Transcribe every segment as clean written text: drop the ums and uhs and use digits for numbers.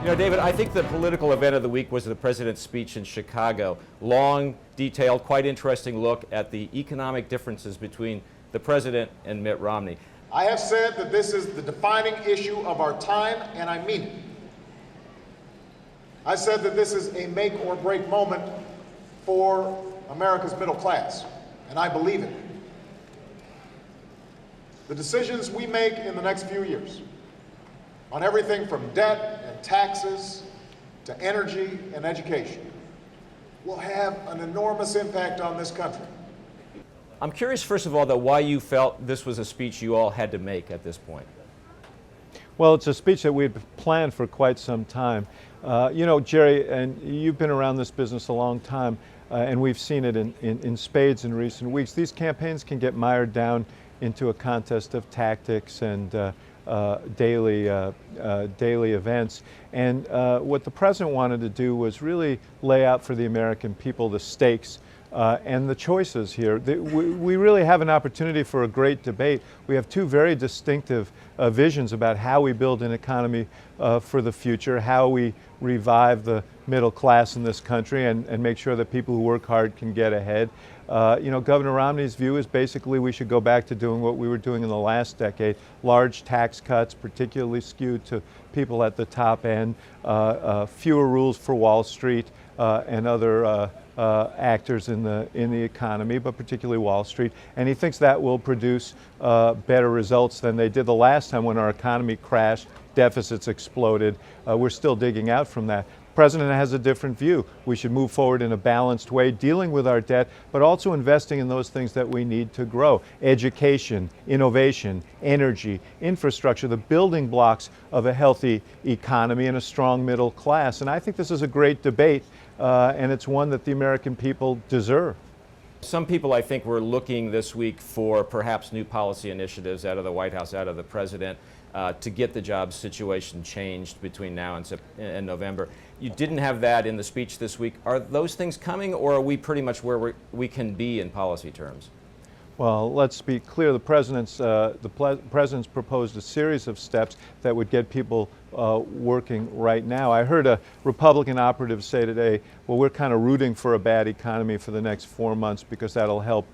You know, David, I think the political event of the week was the president's speech in Chicago. Long, detailed, quite interesting look at the economic differences between the president and Mitt Romney. I have said that this is the defining issue of our time, and I mean it. I said that this is a make or break moment for America's middle class, and I believe it. The decisions we make in the next few years on everything from debt and taxes to energy and education will have an enormous impact on this country. I'm curious, first of all, though, why you felt this was a speech you all had to make at this point. Well, it's a speech that we'd planned for quite some time. You know, Jerry, and you've been around this business a long time, and we've seen it in spades in recent weeks. These campaigns can get mired down into a contest of tactics and daily events. And what the president wanted to do was really lay out for the American people the stakes and the choices here. We really have an opportunity for a great debate. We have two very distinctive visions about how we build an economy for the future, how we revive the middle class in this country and make sure that people who work hard can get ahead. You know, Governor Romney's view is basically we should go back to doing what we were doing in the last decade, large tax cuts, particularly skewed to people at the top end, fewer rules for Wall Street and other actors in the economy, but particularly Wall Street. And he thinks that will produce better results than they did the last time when our economy crashed, deficits exploded. We're still digging out from that. The president has a different view. We should move forward in a balanced way, dealing with our debt, but also investing in those things that we need to grow. Education, innovation, energy, infrastructure, the building blocks of a healthy economy and a strong middle class. And I think this is a great debate, and it's one that the American people deserve. Some people, I think, were looking this week for perhaps new policy initiatives out of the White House, out of the president, to get the jobs situation changed between now and November. You didn't have that in the speech this week. Are those things coming, or are we pretty much where we can be in policy terms? Well, let's be clear. The president's proposed a series of steps that would get people working right now. I heard a Republican operative say today, well, we're kind of rooting for a bad economy for the next 4 months because that'll help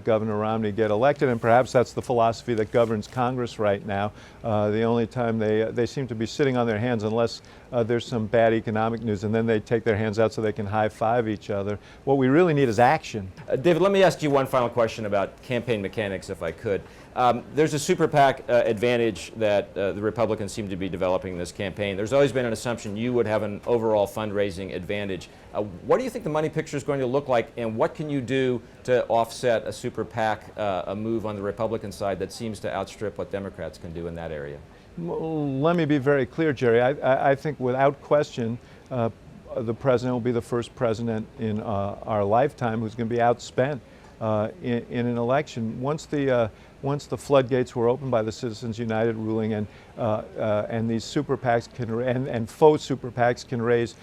Governor Romney get elected, and perhaps that's the philosophy that governs Congress right now. The only time they seem to be sitting on their hands unless there's some bad economic news, and then they take their hands out so they can high-five each other. What we really need is action. David, let me ask you one final question about campaign mechanics, if I could. There's a super PAC advantage that the Republicans seem to be developing in this campaign. There's always been an assumption you would have an overall fundraising advantage. What do you think the money picture is going to look like, and what can you do to offset a super PAC, a move on the Republican side that seems to outstrip what Democrats can do in that area? Well, let me be very clear, Jerry. I think without question, the president will be the first president in our lifetime who's going to be outspent in an election. Once the floodgates were opened by the Citizens United ruling, and these super PACs and faux super PACs can raise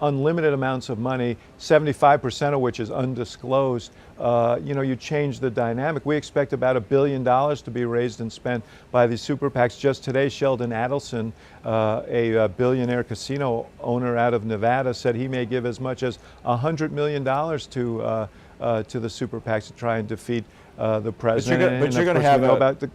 unlimited amounts of money, 75% of which is undisclosed, you know, you change the dynamic. We expect about $1 billion to be raised and spent by these super PACs. Just today, Sheldon Adelson, a billionaire casino owner out of Nevada, said he may give as much as $100 million to the super PACs to try and defeat the president. But you're going to have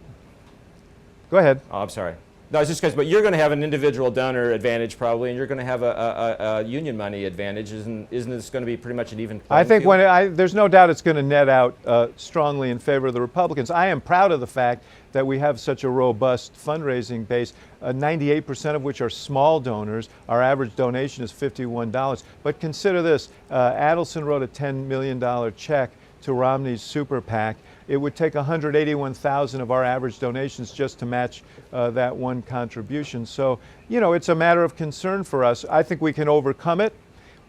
Go ahead. Oh, I'm sorry. No, it's just because. But you're going to have an individual donor advantage probably, and you're going to have a union money advantage. Isn't this going to be pretty much an even playing field? I think there's no doubt it's going to net out strongly in favor of the Republicans. I am proud of the fact that we have such a robust fundraising base, 98% of which are small donors. Our average donation is $51. But consider this, Adelson wrote a $10 million check to Romney's super PAC. It would take 181,000 of our average donations just to match that one contribution. So, you know, it's a matter of concern for us. I think we can overcome it,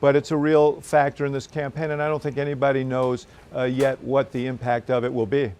but it's a real factor in this campaign, and I don't think anybody knows yet what the impact of it will be.